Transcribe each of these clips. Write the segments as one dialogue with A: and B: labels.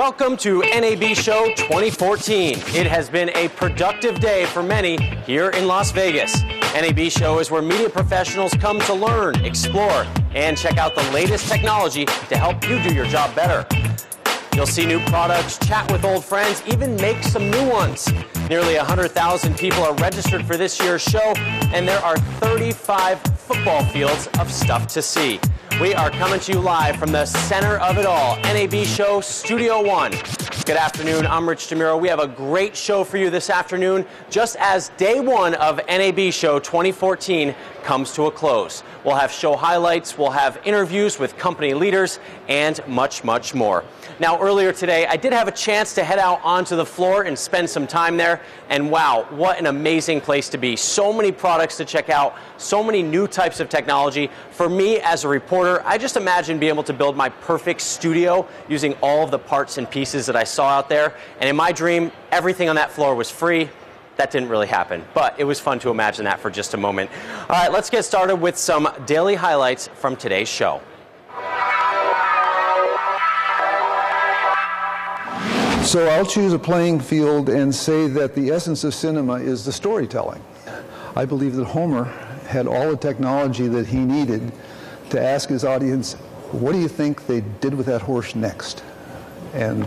A: Welcome to NAB Show 2014. It has been a productive day for many here in Las Vegas. NAB Show is where media professionals come to learn, explore, and check out the latest technology to help you do your job better. You'll see new products, chat with old friends, even make some new ones. Nearly 100,000 people are registered for this year's show, and there are 35 football fields of stuff to see. We are coming to you live from the center of it all, NAB Show Studio One. Good afternoon, I'm Rich DeMuro. We have a great show for you this afternoon, just as day one of NAB Show 2014 comes to a close. We'll have show highlights, we'll have interviews with company leaders, and much, much more. Now, earlier today, I did have a chance to head out onto the floor and spend some time there, and wow, what an amazing place to be. So many products to check out, so many new types of technology. For me, as a reporter, I just imagine being able to build my perfect studio using all of the parts and pieces that I saw out there, and in my dream, everything on that floor was free. That didn't really happen, but it was fun to imagine that for just a moment. All right, let's get started with some daily highlights from today's show.
B: So I'll choose a playing field and say that the essence of cinema is the storytelling. I believe that Homer had all the technology that he needed to ask his audience, what do you think they did with that horse next? And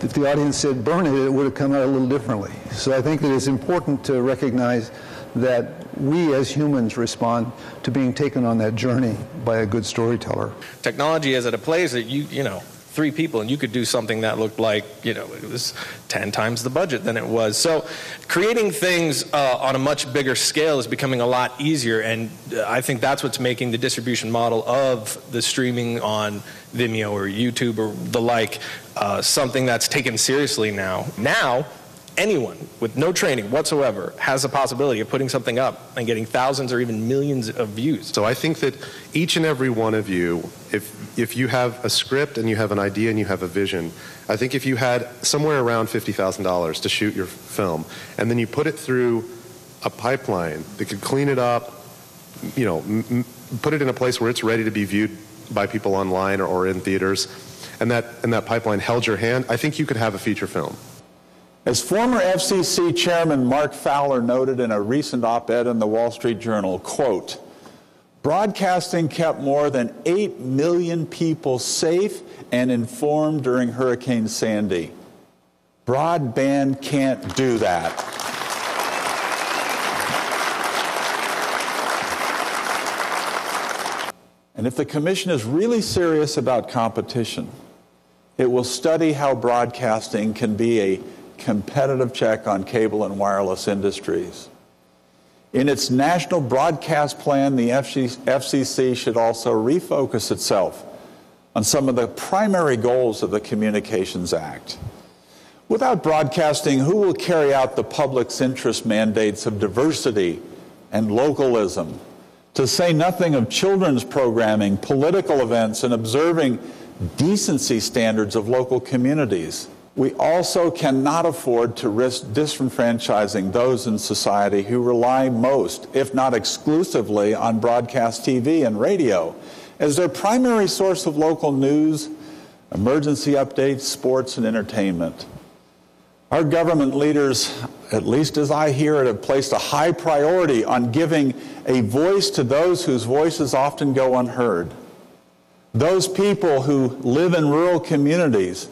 B: if the audience said burn it, it would have come out a little differently. So I think that it's important to recognize that we as humans respond to being taken on that journey by a good storyteller.
C: Technology is at a place that you know, 3 people, and you could do something that looked like, it was 10 times the budget than it was. So creating things on a much bigger scale is becoming a lot easier, and I think that's what's making the distribution model of the streaming on Vimeo or YouTube or the like something that's taken seriously now. Now, anyone with no training whatsoever has the possibility of putting something up and getting thousands or even millions of views.
D: So I think that each and every one of you, if you have a script and you have an idea and you have a vision, I think if you had somewhere around $50,000 to shoot your film, and then you put it through a pipeline that could clean it up, put it in a place where it's ready to be viewed by people online or in theaters, and that pipeline held your hand, I think you could have a feature film.
E: As former FCC Chairman Mark Fowler noted in a recent op-ed in the Wall Street Journal, quote, broadcasting kept more than 8 million people safe and informed during Hurricane Sandy. Broadband can't do that. And if the Commission is really serious about competition, it will study how broadcasting can be a competitive check on cable and wireless industries. In its national broadcast plan, the FCC should also refocus itself on some of the primary goals of the Communications Act. Without broadcasting, who will carry out the public's interest mandates of diversity and localism, to say nothing of children's programming, political events, and observing decency standards of local communities? We also cannot afford to risk disenfranchising those in society who rely most, if not exclusively, on broadcast TV and radio as their primary source of local news, emergency updates, sports, and entertainment. Our government leaders, at least as I hear it, have placed a high priority on giving a voice to those whose voices often go unheard. Those people who live in rural communities,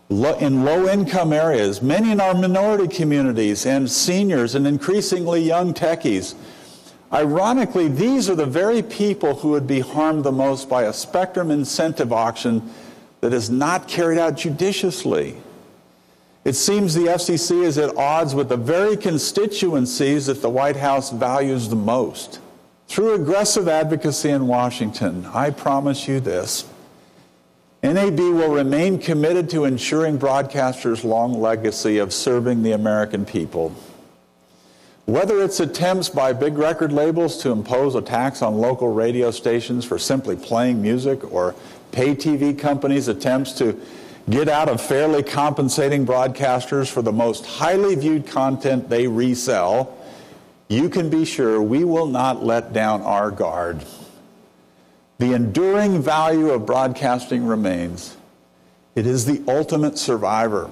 E: in low-income areas, many in our minority communities, and seniors, and increasingly young techies. Ironically, these are the very people who would be harmed the most by a spectrum incentive auction that is not carried out judiciously. It seems the FCC is at odds with the very constituencies that the White House values the most. Through aggressive advocacy in Washington, I promise you this: NAB will remain committed to ensuring broadcasters' long legacy of serving the American people. Whether it's attempts by big record labels to impose a tax on local radio stations for simply playing music, or pay TV companies' attempts to get out of fairly compensating broadcasters for the most highly viewed content they resell, you can be sure we will not let down our guard. The enduring value of broadcasting remains. It is the ultimate survivor.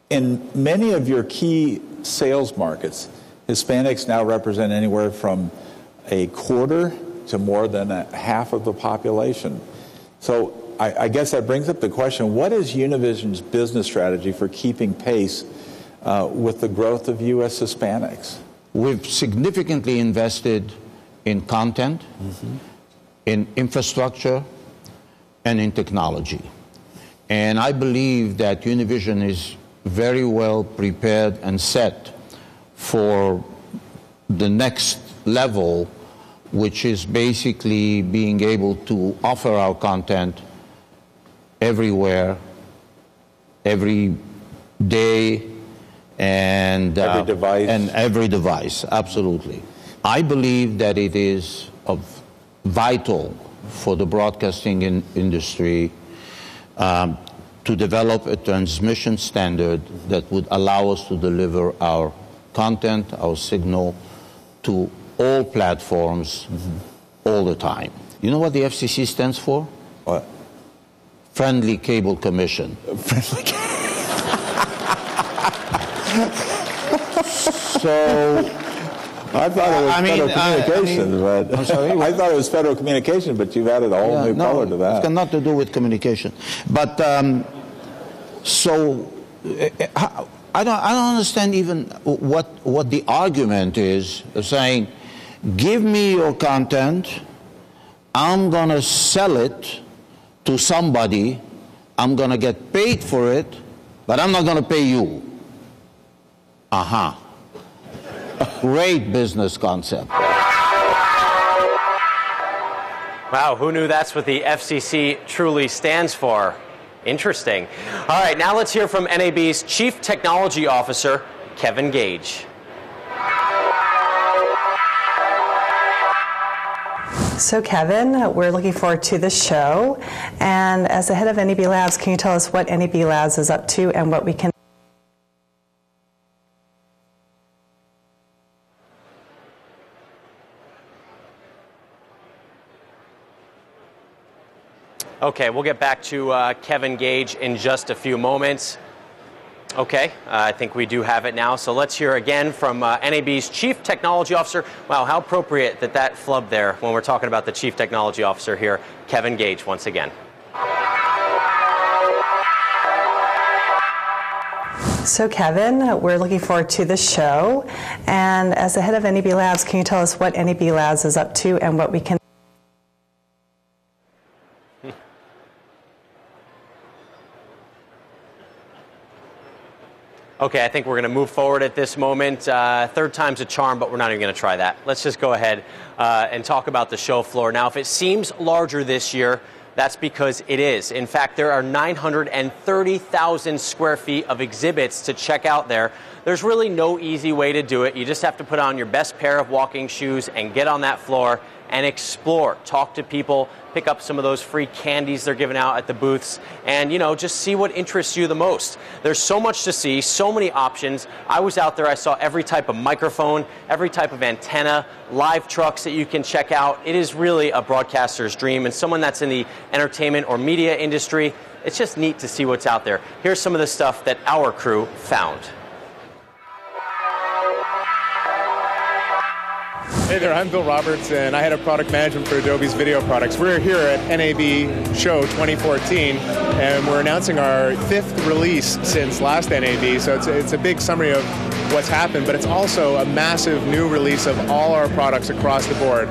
E: In many of your key sales markets, Hispanics now represent anywhere from a quarter to more than half of the population. So I guess that brings up the question, what is Univision's business strategy for keeping pace with the growth of U.S. Hispanics?
F: We've significantly invested in content, in infrastructure, and in technology. And I believe that Univision is very well prepared and set for the next level, which is basically being able to offer our content everywhere, every day, and every device, absolutely. I believe that it is vital for the broadcasting industry to develop a transmission standard that would allow us to deliver our content, our signal, to all platforms all the time. You know what the FCC stands for?
E: What?
F: Friendly Cable Commission.
E: Friendly Cable.
F: So
E: I thought it was Federal Communications, but
F: I'm sorry?
E: I thought it was Federal Communications, but you've added a whole new color to that.
F: It's got nothing to do with communication. But so I don't understand even what the argument is, saying, give me your content, I'm going to sell it to somebody, I'm going to get paid for it, but I'm not going to pay you. Great business concept.
A: Wow, who knew that's what the FCC truly stands for? Interesting. All right, now let's hear from NAB's Chief Technology Officer, Kevin Gage.
G: So Kevin, we're looking forward to the show. And as the head of NAB Labs, can you tell us what NAB Labs is up to and what we can...
A: Okay, we'll get back to Kevin Gage in just a few moments. Okay, I think we do have it now. So let's hear again from NAB's Chief Technology Officer. Wow, how appropriate that flub there when we're talking about the Chief Technology Officer here, Kevin Gage, once again.
G: So Kevin, we're looking forward to the show. And as the head of NAB Labs, can you tell us what NAB Labs is up to and what we can...
A: Okay, I think we're going to move forward at this moment. Third time's a charm, but we're not even going to try that. Let's just go ahead and talk about the show floor. Now, if it seems larger this year, that's because it is. In fact, there are 930,000 square feet of exhibits to check out there. There's really no easy way to do it. You just have to put on your best pair of walking shoes and get on that floor and explore. Talk to people, pick up some of those free candies they're giving out at the booths, and, you know, just see what interests you the most. There's so much to see, so many options. I was out there, I saw every type of microphone, every type of antenna, live trucks that you can check out. It is really a broadcaster's dream, and someone that's in the entertainment or media industry, it's just neat to see what's out there. Here's some of the stuff that our crew found.
H: Hey there, I'm Bill Roberts, and I head up product management for Adobe's video products. We're here at NAB Show 2014, and we're announcing our 5th release since last NAB, so it's a big summary of what's happened, but it's also a massive new release of all our products across the board.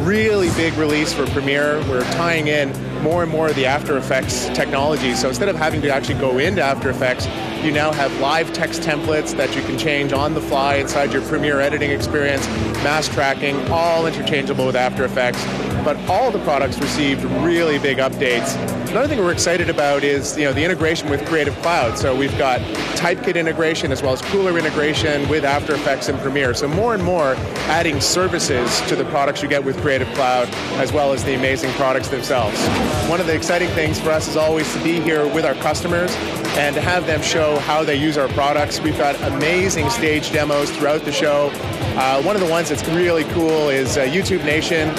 H: Really big release for Premiere. We're tying in more and more of the After Effects technology, so instead of having to actually go into After Effects, you now have live text templates that you can change on the fly inside your Premiere editing experience, mass tracking, all interchangeable with After Effects. But all the products received really big updates. Another thing we're excited about is the integration with Creative Cloud. So we've got Typekit integration as well as Cooler integration with After Effects and Premiere. So more and more adding services to the products you get with Creative Cloud as well as the amazing products themselves. One of the exciting things for us is always to be here with our customers and to have them show how they use our products. We've got amazing stage demos throughout the show. One of the ones that's really cool is YouTube Nation,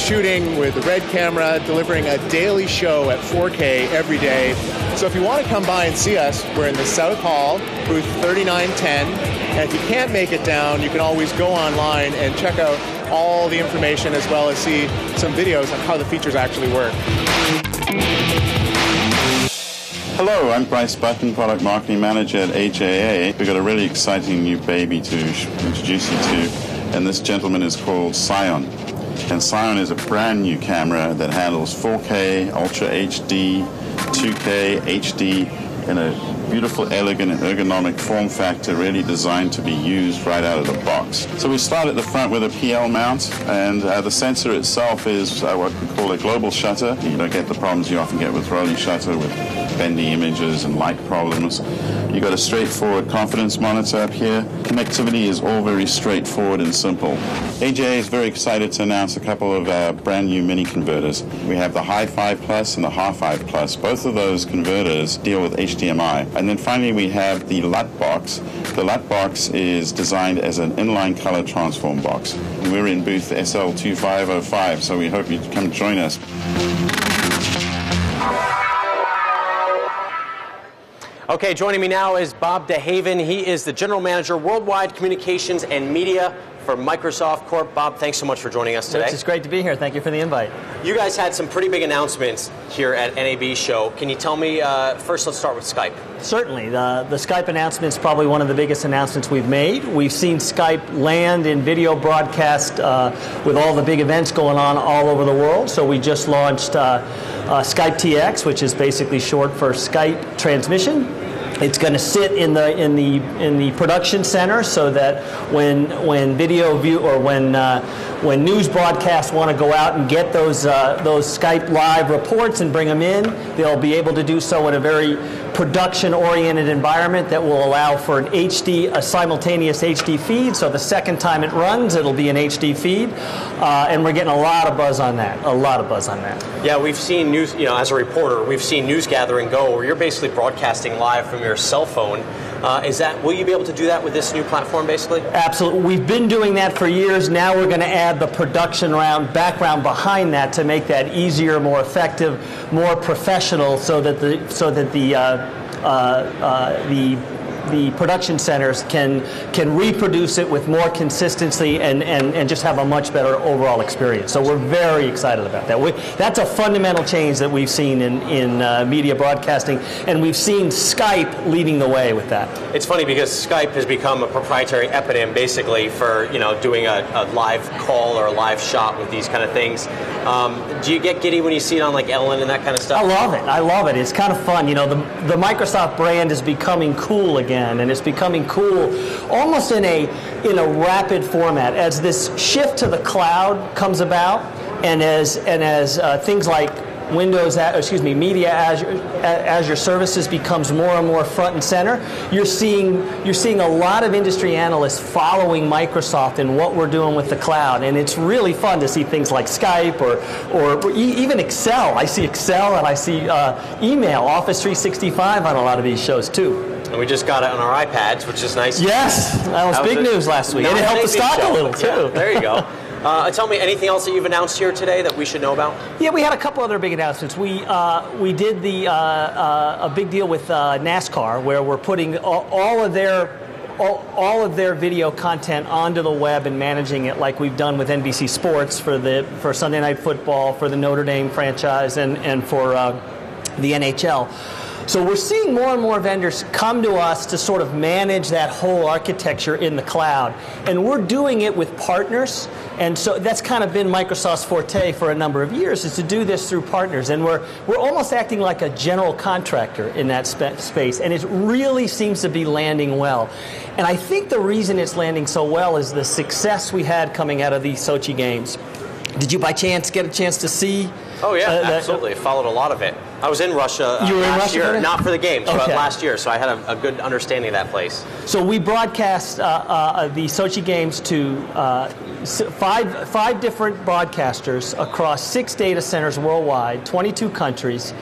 H: shooting with the Red camera, delivering a daily show at 4K every day. So if you want to come by and see us, we're in the South Hall, booth 3910. And if you can't make it down, you can always go online and check out all the information as well as see some videos on how the features actually work.
I: Hello, I'm Bryce Button, Product Marketing Manager at AAJA. We've got a really exciting new baby to introduce you to, and this gentleman is called Scion. And Scion is a brand new camera that handles 4K, Ultra HD, 2K, HD in a beautiful, elegant, and ergonomic form factor, really designed to be used right out of the box. So we start at the front with a PL mount, and the sensor itself is what we call a global shutter. You don't get the problems you often get with rolling shutter with bendy images and light problems. You've got a straightforward confidence monitor up here. Connectivity is all very straightforward and simple. AAJA is very excited to announce a couple of brand new mini converters. We have the High 5 Plus and the Half 5 Plus. Both of those converters deal with HDMI. And then finally we have the LUT box. The LUT box is designed as an inline color transform box. We're in booth SL2505, so we hope you come join us.
A: Okay, joining me now is Bob DeHaven. He is the General Manager, Worldwide Communications and Media for Microsoft Corp. Bob, thanks so much for joining us today.
J: It's great to be here. Thank you for the invite.
A: You guys had some pretty big announcements here at NAB Show. Can you tell me, first let's start with Skype.
J: Certainly. The Skype announcement is probably one of the biggest announcements we've made. We've seen Skype land in video broadcast with all the big events going on all over the world. So we just launched Skype TX, which is basically short for Skype transmission. It's going to sit in the production center so that when video view or when news broadcasts want to go out and get those Skype live reports and bring them in, they'll be able to do so in a very production-oriented environment that will allow for a simultaneous HD feed. So the second time it runs, it'll be an HD feed, and we're getting a lot of buzz on that. A lot of buzz on that.
A: Yeah, we've seen news. As a reporter, we've seen news gathering go where you're basically broadcasting live from your cell phone. Will you be able to do that with this new platform, basically?
J: Absolutely. We've been doing that for years. Now we're going to add the production background behind that to make that easier, more effective, more professional, so that the production centers can reproduce it with more consistency and just have a much better overall experience. So we're very excited about that. That's a fundamental change that we've seen in media broadcasting, and we've seen Skype leading the way with that.
A: It's funny because Skype has become a proprietary eponym basically for doing a live call or a live shot with these kind of things. Do you get giddy when you see it on like Ellen and that kind of stuff?
J: I love it. It's kind of fun. The Microsoft brand is becoming cool again. And it's becoming cool almost in a rapid format as this shift to the cloud comes about, and as things like Media Azure services becomes more and more front and center. You're seeing a lot of industry analysts following Microsoft and what we're doing with the cloud, and it's really fun to see things like Skype or even Excel. I see Excel and I see email, Office 365 on a lot of these shows too.
A: And we just got it on our iPads, which is nice.
J: Yes, that was big news last week. And it helped the stock a little too.
A: Yeah, there you go. Tell me, anything else that you've announced here today that we should know about?
J: Yeah, we had a couple other big announcements. We did a big deal with NASCAR, where we're putting all of their video content onto the web and managing it, like we've done with NBC Sports for Sunday Night Football, for the Notre Dame franchise, and for the NHL. So we're seeing more and more vendors come to us to sort of manage that whole architecture in the cloud. And we're doing it with partners. And so that's kind of been Microsoft's forte for a number of years, is to do this through partners. And we're almost acting like a general contractor in that space. And it really seems to be landing well. And I think the reason it's landing so well is the success we had coming out of the Sochi Games. Did you by chance get a chance to see?
A: Oh, yeah, absolutely. I followed a lot of it. I was in Russia last year, not for the games, but last year, so I had a good understanding of that place.
J: So we broadcast the Sochi Games to five different broadcasters across 6 data centers worldwide, 22 countries,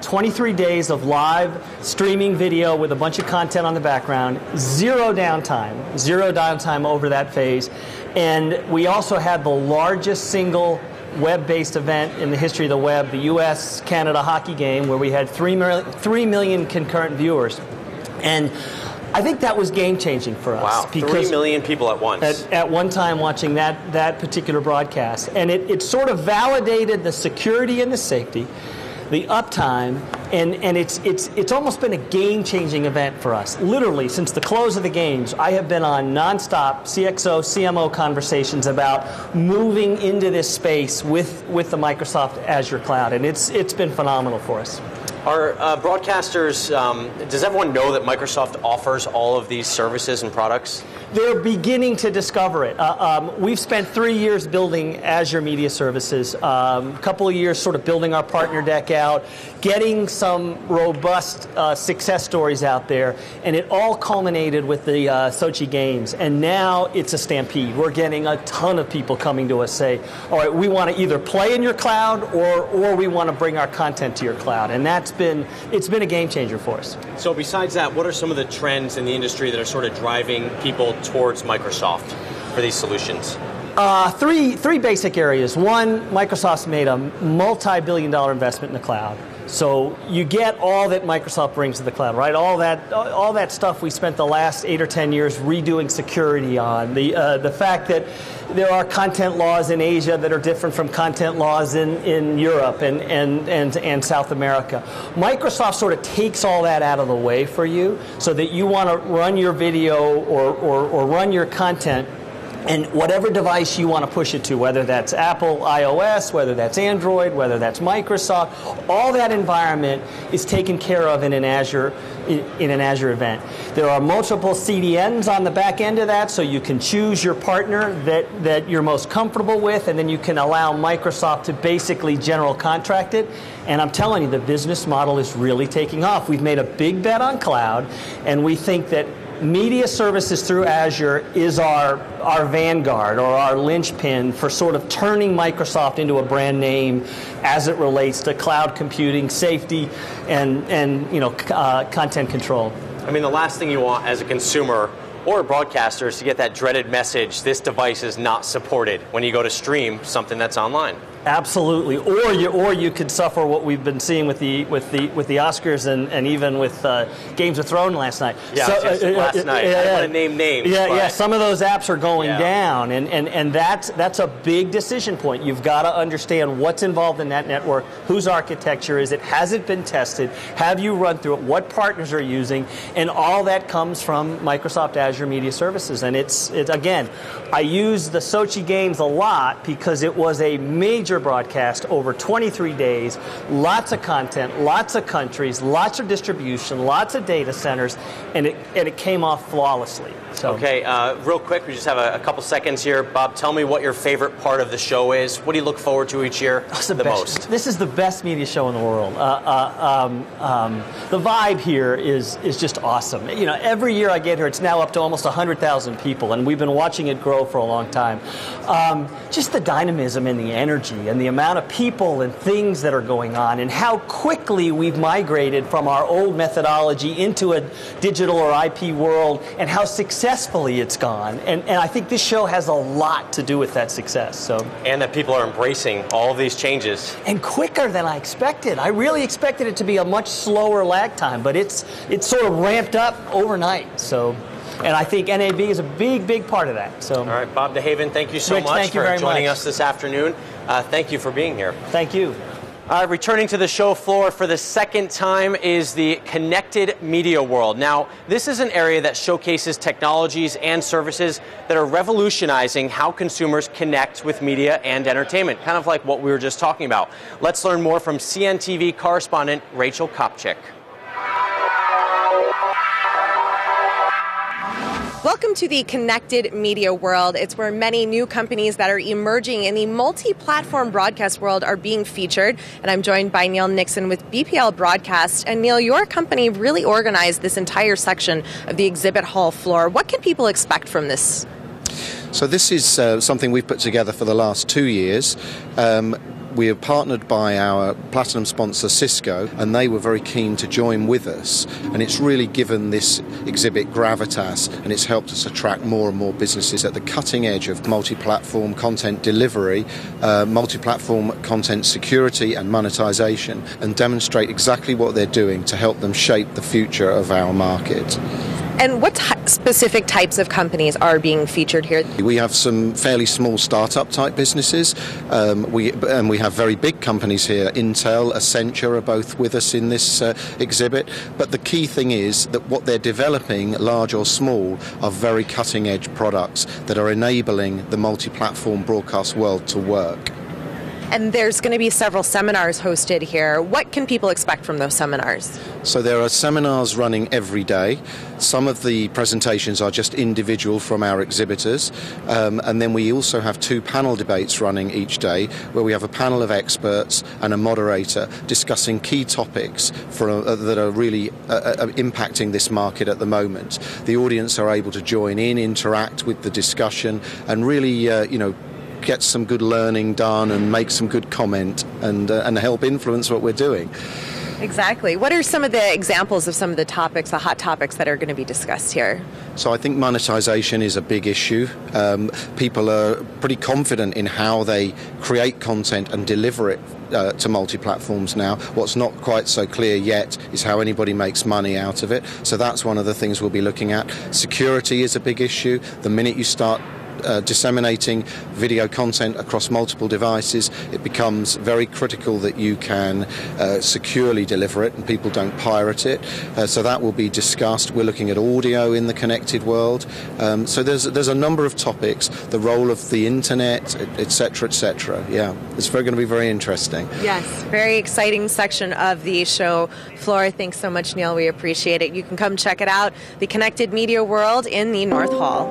J: 23 days of live streaming video with a bunch of content on the background, zero downtime over that phase. And we also had the largest single web-based event in the history of the web, the U.S.-Canada hockey game, where we had 3 million concurrent viewers. And I think that was game-changing for us.
A: Wow, 3 million people at once.
J: At one time watching that particular broadcast. And it sort of validated the security and the safety, the uptime, and it's almost been a game-changing event for us. Literally, since the close of the games, I have been on nonstop CXO, CMO conversations about moving into this space with the Microsoft Azure cloud, and it's been phenomenal for us.
A: Are broadcasters, does everyone know that Microsoft offers all of these services and products?
J: They're beginning to discover it. We've spent 3 years building Azure Media Services, a couple of years sort of building our partner deck out, getting some robust success stories out there, and it all culminated with the Sochi Games. And now it's a stampede. We're getting a ton of people coming to us say, all right, we want to either play in your cloud or we want to bring our content to your cloud. And it's been a game changer for us.
A: So besides that, what are some of the trends in the industry that are sort of driving people towards Microsoft for these solutions?
J: Three basic areas. One, Microsoft's made a multi-billion-dollar investment in the cloud. So you get all that Microsoft brings to the cloud, right? All that stuff we spent the last 8 or 10 years redoing security on. The fact that there are content laws in Asia that are different from content laws in Europe and South America. Microsoft sort of takes all that out of the way for you so that you want to run your video or run your content and whatever device you want to push it to, whether that's Apple iOS, whether that's Android, whether that's Microsoft, all that environment is taken care of in an Azure event. There are multiple CDNs on the back end of that, so you can choose your partner that you're most comfortable with, and then you can allow Microsoft to basically general contract it. And I'm telling you, the business model is really taking off. We've made a big bet on cloud, and we think that media services through Azure is our vanguard or our linchpin for sort of turning Microsoft into a brand name as it relates to cloud computing, safety, and content control.
A: I mean, the last thing you want as a consumer or a broadcaster is to get that dreaded message, this device is not supported, when you go to stream something that's online.
J: Absolutely, or you could suffer what we've been seeing with the Oscars and even with Games of Thrones last night.
A: Yeah, last night. I don't want to name names.
J: Yeah. Some of those apps are going down, and that's a big decision point. You've got to understand what's involved in that network, whose architecture is it, has it been tested, have you run through it, what partners are using, and all that comes from Microsoft Azure Media Services. And it's again, I use the Sochi Games a lot because it was a major broadcast over 23 days, lots of content, lots of countries, lots of distribution, lots of data centers, and it came off flawlessly. So.
A: Okay, real quick, we just have a couple seconds here. Bob, tell me what your favorite part of the show is. What do you look forward to each year the most?
J: This is the best media show in the world. The vibe here is just awesome. You know, every year I get here, it's now up to almost 100,000 people, and we've been watching it grow for a long time. Just the dynamism and the energy and the amount of people and things that are going on and how quickly we've migrated from our old methodology into a digital or IP world and how successfully it's gone. And I think this show has a lot to do with that success. So.
A: And that people are embracing all of these changes.
J: And quicker than I expected. I really expected it to be a much slower lag time, but it's sort of ramped up overnight. So. And I think NAB is a big, big part of that. So,
A: all right, Bob DeHaven, thank you so much for joining us this afternoon. Thank you for being here.
J: Thank you.
A: Returning to the show floor for the second time is the connected media world. Now, this is an area that showcases technologies and services that are revolutionizing how consumers connect with media and entertainment, kind of like what we were just talking about. Let's learn more from CNTV correspondent Rachel Kopchick.
K: Welcome to the connected media world. It's where many new companies that are emerging in the multi-platform broadcast world are being featured. And I'm joined by Neil Nixon with BPL Broadcast. And Neil, your company really organized this entire section of the exhibit hall floor. What can people expect from this?
L: So this is something we've put together for the last 2 years. we are partnered by our platinum sponsor Cisco, and they were very keen to join with us, and it's really given this exhibit gravitas, and it's helped us attract more and more businesses at the cutting edge of multi-platform content delivery, multi-platform content security and monetization, and demonstrate exactly what they're doing to help them shape the future of our market.
K: And what specific types of companies are being featured here?
L: We have some fairly small startup type businesses. We have very big companies here. Intel, Accenture are both with us in this exhibit. But the key thing is that what they're developing, large or small, are very cutting edge products that are enabling the multi-platform broadcast world to work.
K: And there's going to be several seminars hosted here. What can people expect from those seminars?
L: So there are seminars running every day. Some of the presentations are just individual from our exhibitors. And then we also have 2 panel debates running each day, where we have a panel of experts and a moderator discussing key topics that are really impacting this market at the moment. The audience are able to join in, interact with the discussion, and really, get some good learning done and make some good comment and help influence what we're doing.
K: Exactly. What are some of the examples of some of the topics, the hot topics that are going to be discussed here?
L: So I think monetization is a big issue. People are pretty confident in how they create content and deliver it to multi-platforms now. What's not quite so clear yet is how anybody makes money out of it. So that's one of the things we'll be looking at. Security is a big issue. The minute you start disseminating video content across multiple devices, it becomes very critical that you can securely deliver it and people don't pirate it. So that will be discussed. We're looking at audio in the connected world. So there's a number of topics, the role of the internet, etc., etc. Yeah, it's going to be very interesting.
K: Yes, very exciting section of the show floor. Thanks so much, Neil. We appreciate it. You can come check it out, the Connected Media World in the North Hall.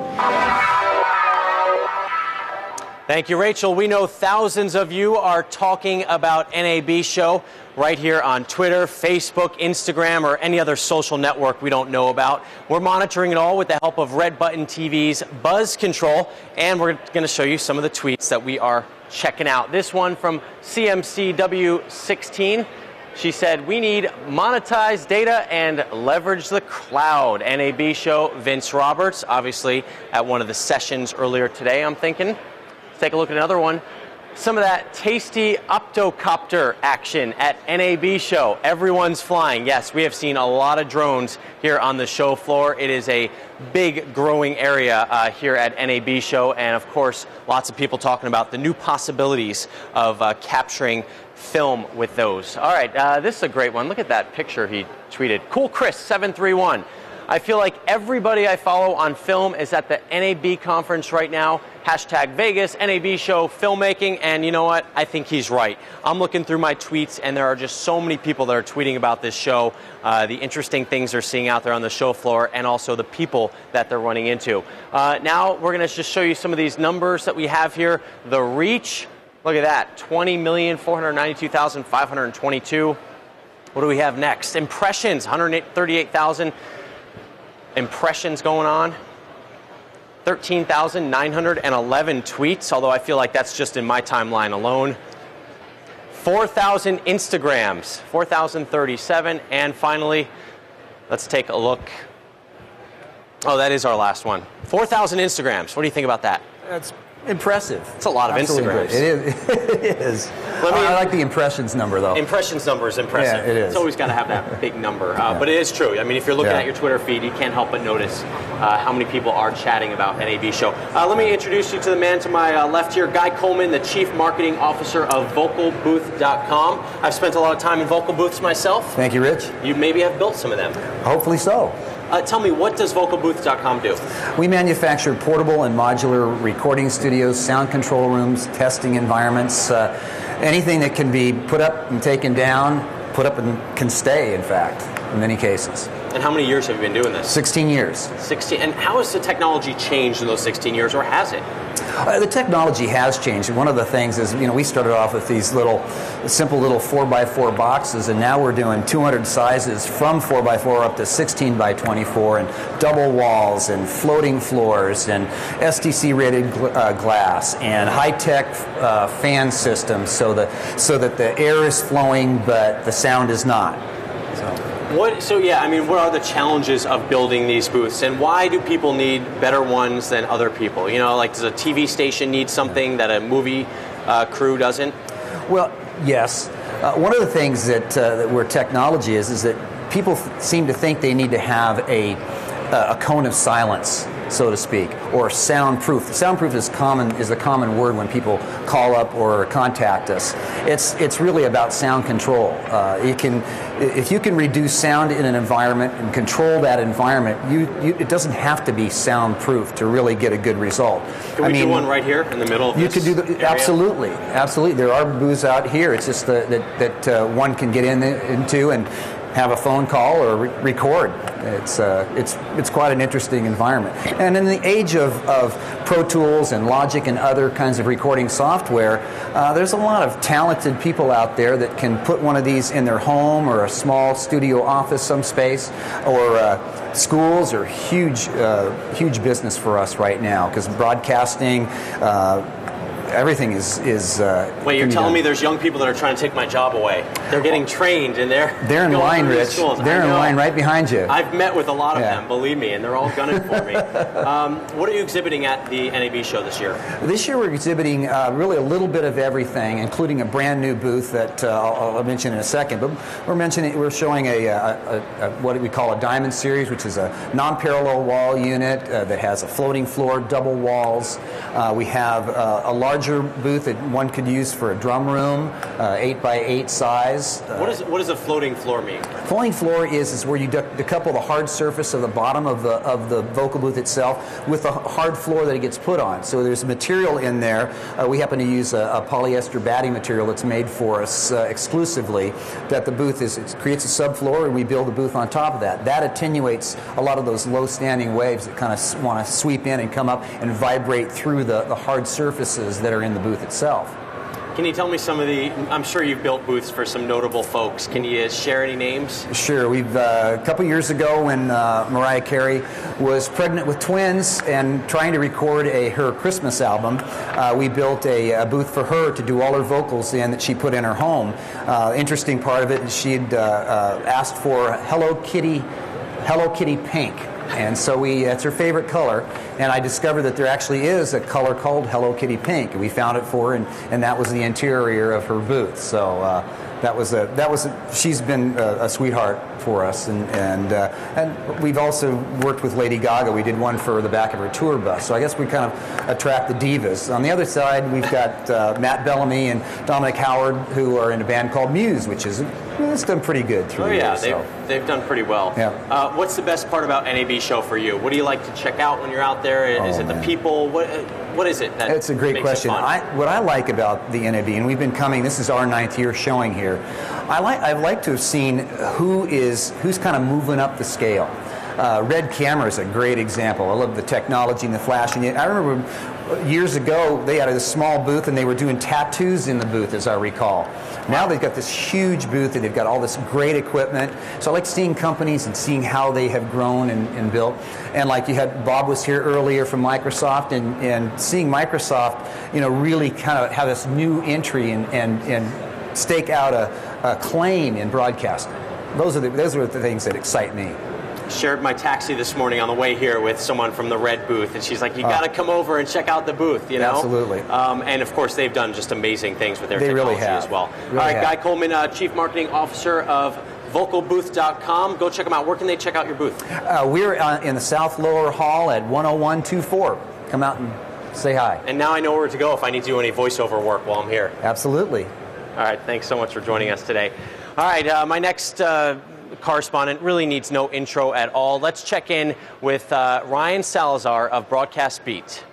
A: Thank you, Rachel. We know thousands of you are talking about NAB Show right here on Twitter, Facebook, Instagram, or any other social network we don't know about. We're monitoring it all with the help of Red Button TV's Buzz Control, and we're going to show you some of the tweets that we are checking out. This one from CMCW16. She said, "We need monetized data and leverage the cloud." NAB Show, Vince Roberts, obviously at one of the sessions earlier today, I'm thinking. Take a look at another one. Some of that tasty optocopter action at NAB Show. Everyone's flying. Yes, we have seen a lot of drones here on the show floor. It is a big growing area here at NAB Show, and of course lots of people talking about the new possibilities of capturing film with those. All right, this is a great one. Look at that picture he tweeted. Cool Chris 731. I feel like everybody I follow on film is at the NAB conference right now. Hashtag Vegas, NAB Show, filmmaking, and you know what? I think he's right. I'm looking through my tweets, and there are just so many people that are tweeting about this show, the interesting things they're seeing out there on the show floor, and also the people that they're running into. Now we're going to just show you some of these numbers that we have here. The reach, look at that, 20,492,522. What do we have next? Impressions, 138,000 impressions going on. 13,911 tweets, although I feel like that's just in my timeline alone. 4,000 Instagrams, 4,037. And finally, let's take a look. Oh, that is our last one. 4,000 Instagrams. What do you think about that?
M: That's impressive.
A: It's a lot of Instagrams.
M: It is. It is. I like the impressions number, though.
A: Impressions number is impressive.
M: Yeah, it is.
A: It's always got to have that big number. But it is true. I mean, if you're looking at your Twitter feed, you can't help but notice how many people are chatting about NAB Show. Let me introduce you to the man to my left here, Guy Coleman, the Chief Marketing Officer of VocalBooth.com. I've spent a lot of time in vocal booths myself.
M: Thank you, Rich.
A: You maybe have built some of them.
M: Hopefully so.
A: Tell me, what does VocalBooth.com do?
M: We manufacture portable and modular recording studios, sound control rooms, testing environments, anything that can be put up and taken down, put up and can stay, in fact, in many cases.
A: And how many years have you been doing this?
M: 16 years.
A: 16. And how has the technology changed in those 16 years, or has it?
M: The technology has changed. One of the things is, we started off with these simple little 4x4 boxes, and now we're doing 200 sizes from 4x4 up to 16 by 24, and double walls, and floating floors, and STC-rated glass, and high-tech fan systems, so that the air is flowing but the sound is not.
A: What are the challenges of building these booths, and why do people need better ones than other people? Does a TV station need something that a movie crew doesn't?
M: Well, yes. One of the things that where technology is that people seem to think they need to have a cone of silence, so to speak, or soundproof. Soundproof is a common word when people call up or contact us. It's really about sound control. If you can reduce sound in an environment and control that environment, it doesn't have to be soundproof to really get a good result.
A: Can we do one right here in the middle of this?
M: You could do absolutely. There are booths out here. It's just that one can get into and have a phone call or record. It's quite an interesting environment. And in the age of Pro Tools and Logic and other kinds of recording software, there's a lot of talented people out there that can put one of these in their home or a small studio office, some space, or schools are huge business for us right now, because broadcasting, everything is
A: Wait, you're telling me there's young people that are trying to take my job away? They're getting trained, and they're
M: in line, Rich. They're in line right behind you.
A: I've met with a lot of them, believe me, and they're all gunning for me. What are you exhibiting at the NAB show this year?
M: This year we're exhibiting really a little bit of everything, including a brand new booth that I'll mention in a second. But we're showing what we call a Diamond Series, which is a non-parallel wall unit that has a floating floor, double walls. We have a larger booth that one could use for a drum room, 8x8 size.
A: What does a floating floor mean?
M: Floating floor is where you decouple the hard surface of the bottom of the vocal booth itself with the hard floor that it gets put on. So there's material in there. We happen to use a polyester batting material that's made for us exclusively. That the booth it creates a subfloor, and we build a booth on top of that. That attenuates a lot of those low-standing waves that kind of want to sweep in and come up and vibrate through the hard surfaces that are in the booth itself.
A: Can you tell me some of I'm sure you've built booths for some notable folks. Can you share any names?
M: Sure. We've a couple years ago when Mariah Carey was pregnant with twins and trying to record her Christmas album, we built a booth for her to do all her vocals in that she put in her home. Interesting part of it is she'd asked for Hello Kitty pink. And so that's her favorite color, and I discovered that there actually is a color called Hello Kitty Pink, and we found it for her, and that was the interior of her booth. So she's been a sweetheart for us, and we've also worked with Lady Gaga. We did one for the back of her tour bus, so I guess we kind of attract the divas. On the other side, we've got Matt Bellamy and Dominic Howard, who are in a band called Muse, which it's done pretty good through the years.
A: They've done pretty well.
M: Yeah.
A: What's the best part about NAB Show for you? What do you like to check out when you're out there? Is it the people? What is it that
M: It's a great question. What I like about the NAB, and we've been coming, this is our 9th year showing here, I'd like to have seen who's kind of moving up the scale. Red Camera is a great example. I love the technology and the flashing. I remember years ago they had a small booth and they were doing tattoos in the booth, as I recall. Now they've got this huge booth and they've got all this great equipment. So I like seeing companies and seeing how they have grown and built. And like Bob was here earlier from Microsoft, and seeing Microsoft, really kind of have this new entry and stake out a claim in broadcasting. Those are the things that excite me.
A: Shared my taxi this morning on the way here with someone from the Red booth, and she's like, you got to come over and check out the booth,
M: Absolutely.
A: And of course, they've done just amazing things with their technology as well.
M: Really
A: All right,
M: have.
A: Guy Coleman, Chief Marketing Officer of vocalbooth.com. Go check them out. Where can they check out your booth?
M: We're in the South Lower Hall at 10124. Come out and say hi.
A: And now I know where to go if I need to do any voiceover work while I'm here.
M: Absolutely.
A: All right, thanks so much for joining us today. All right, my next correspondent really needs no intro at all. Let's check in with Ryan Salazar of Broadcast Beat.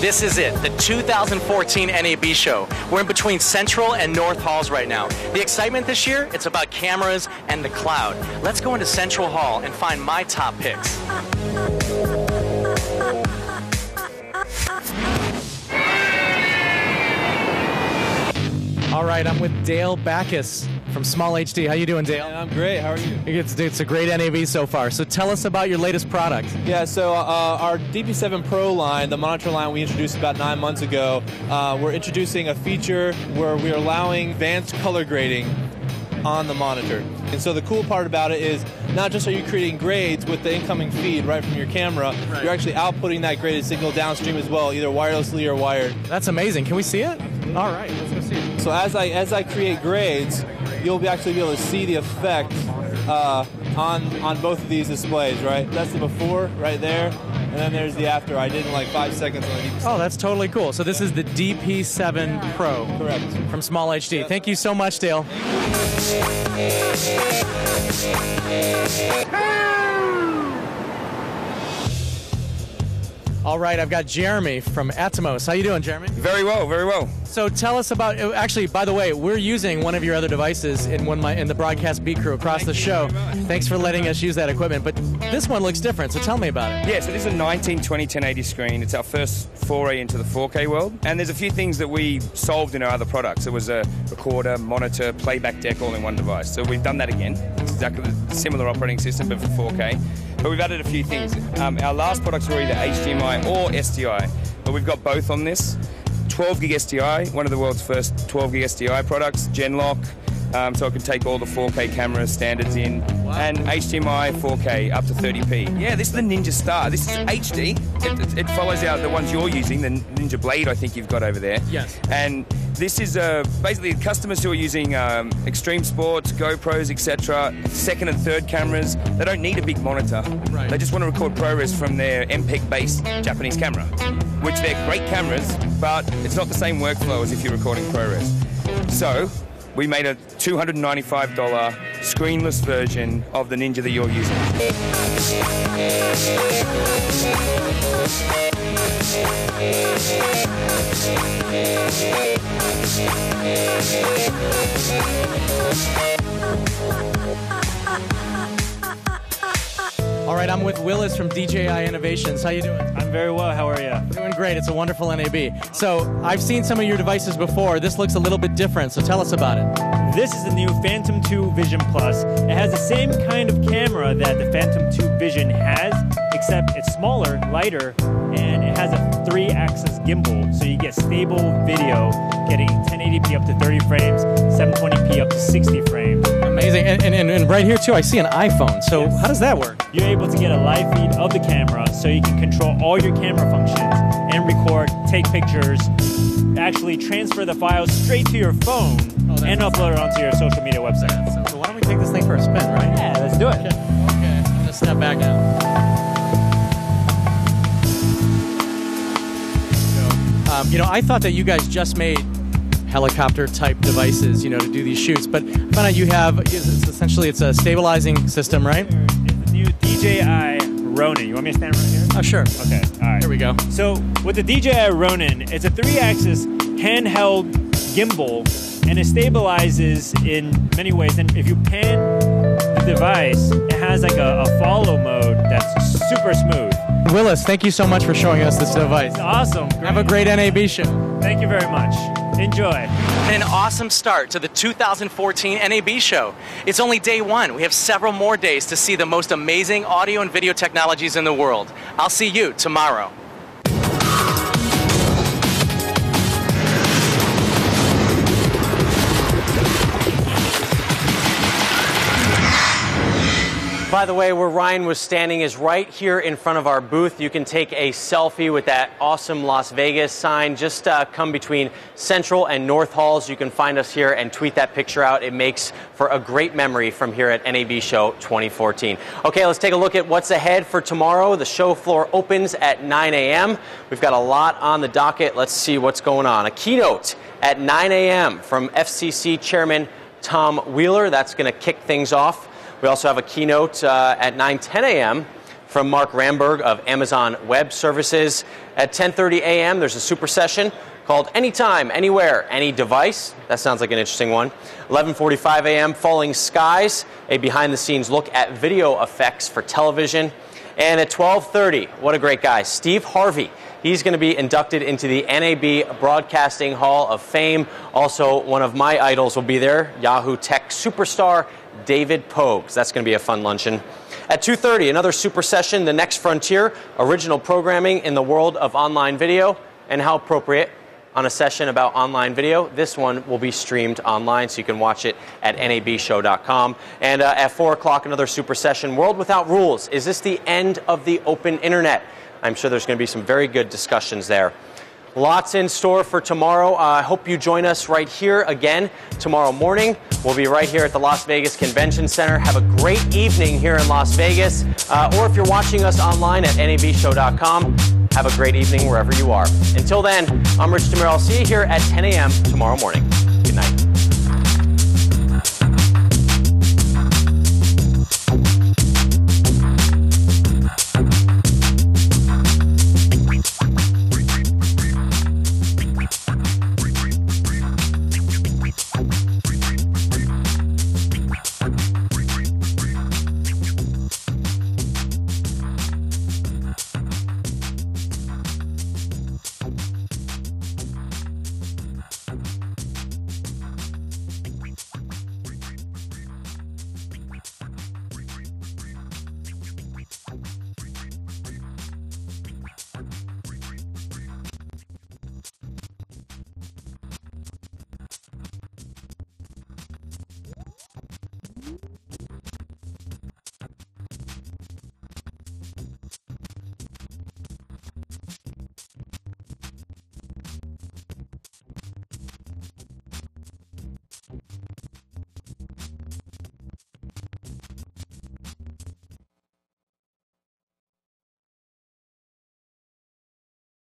N: This is it, the 2014 NAB Show. We're in between Central and North Halls right now. The excitement this year, it's about cameras and the cloud. Let's go into Central Hall and find my top picks.
O: All right, I'm with Dale Backus from Small HD. How you doing, Dale?
P: I'm great. How are you?
O: It's a great NAB so far. So tell us about your latest product.
P: Yeah, so our DP7 Pro line, the monitor line we introduced about 9 months ago, we're introducing a feature where we're allowing advanced color grading on the monitor. And so the cool part about it is not just are you creating grades with the incoming feed right from your camera, you're actually outputting that graded signal downstream as well, either wirelessly or wired.
O: That's amazing. Can we see it? All right, let's go see it.
P: So as I create grades, you'll actually be able to see the effect on both of these displays, right? That's the before right there, and then there's the after. I did in like 5 seconds on the DP7.
O: Oh, that's totally cool. So this is the DP7 Pro.
P: Correct.
O: From Small HD. Yes. Thank you so much, Dale. All right, I've got Jeremy from Atomos. How you doing, Jeremy?
Q: Very well, very well.
O: So tell us about, actually, by the way, we're using one of your other devices in the Broadcast Beat crew across the show. Thanks for letting us use that equipment, but this one looks different, so tell me about it.
Q: Yeah, so this is a 1920 1080 screen. It's our first foray into the 4K world, and there's a few things that we solved in our other products. It was a recorder, monitor, playback deck all in one device. So we've done that again. It's exactly the similar operating system, but for 4K. But we've added a few things. Our last products were either HDMI or SDI, but we've got both on this. 12 gig SDI, one of the world's first 12 gig SDI products, Genlock, so it can take all the 4K camera standards in, and HDMI 4K up to 30p. Yeah, this is the Ninja Star. This is HD. It follows out the ones you're using, the Ninja Blade I think you've got over there.
O: Yes.
Q: And this is basically customers who are using extreme sports, GoPros, etc., second and third cameras. They don't need a big monitor.
O: Right.
Q: They just want to record ProRes from their MPEG-based Japanese camera, which they're great cameras, but it's not the same workflow as if you're recording ProRes. So we made a $295 screenless version of the Ninja that you're using.
O: All right, I'm with Willis from DJI Innovations. How you doing?
R: I'm very well. How are you?
O: Doing great. It's a wonderful NAB. So I've seen some of your devices before. This looks a little bit different, so tell us about it.
R: This is the new Phantom 2 Vision Plus. It has the same kind of camera that the Phantom 2 Vision has, except it's smaller, lighter, and it has a 3-axis gimbal, so you get stable video, getting 1080p up to 30 frames, 720p up to 60 frames.
O: Amazing. And right here, too, I see an iPhone. So yes. How does that work?
R: You're able to get a live feed of the camera, so you can control all your camera functions and record, take pictures, actually transfer the files straight to your phone and upload it onto your social media website.
O: So why don't we take this thing for a spin, right?
R: Yeah, let's do it.
O: Okay. I'm going to step back now. I thought that you guys just made helicopter-type devices, to do these shoots, but I found out you have, it's a stabilizing system, right?
R: It's the new DJI Ronin. You want me to stand right here?
O: Oh, sure.
R: Okay, all right.
O: Here we go.
R: So with the DJI Ronin, it's a 3-axis handheld gimbal, and it stabilizes in many ways. And if you pan the device, it has like a follow mode that's super smooth.
O: Willis, thank you so much for showing us this device.
R: It's awesome. Great.
O: Have a great NAB show.
R: Thank you very much. Enjoy.
N: An awesome start to the 2014 NAB show. It's only day one. We have several more days to see the most amazing audio and video technologies in the world. I'll see you tomorrow. By the way, where Ryan was standing is right here in front of our booth. You can take a selfie with that awesome Las Vegas sign. Just come between Central and North Halls. You can find us here and tweet that picture out. It makes for a great memory from here at NAB Show 2014. Okay, let's take a look at what's ahead for tomorrow. The show floor opens at 9 a.m. We've got a lot on the docket. Let's see what's going on. A keynote at 9 a.m. from FCC Chairman Tom Wheeler. That's going to kick things off. We also have a keynote at 9:10 a.m.
A: from Mark Ramberg of Amazon Web Services. At 10:30 a.m., there's a super session called Anytime, Anywhere, Any Device. That sounds like an interesting one. 11:45 a.m., Falling Skies, a behind-the-scenes look at video effects for television. And at 12:30, what a great guy, Steve Harvey. He's going to be inducted into the NAB Broadcasting Hall of Fame. Also, one of my idols will be there, Yahoo Tech superstar David Pogues. That's going to be a fun luncheon. At 2:30, another super session, The Next Frontier, original programming in the world of online video, and how appropriate on a session about online video. This one will be streamed online, so you can watch it at nabshow.com. And at 4 o'clock, another super session, World Without Rules. Is this the end of the open internet? I'm sure there's going to be some very good discussions there. Lots in store for tomorrow. I hope you join us right here again tomorrow morning. We'll be right here at the Las Vegas Convention Center. Have a great evening here in Las Vegas. Or if you're watching us online at nabshow.com, have a great evening wherever you are. Until then, I'm Rich DeMero. I'll see you here at 10 a.m. tomorrow morning.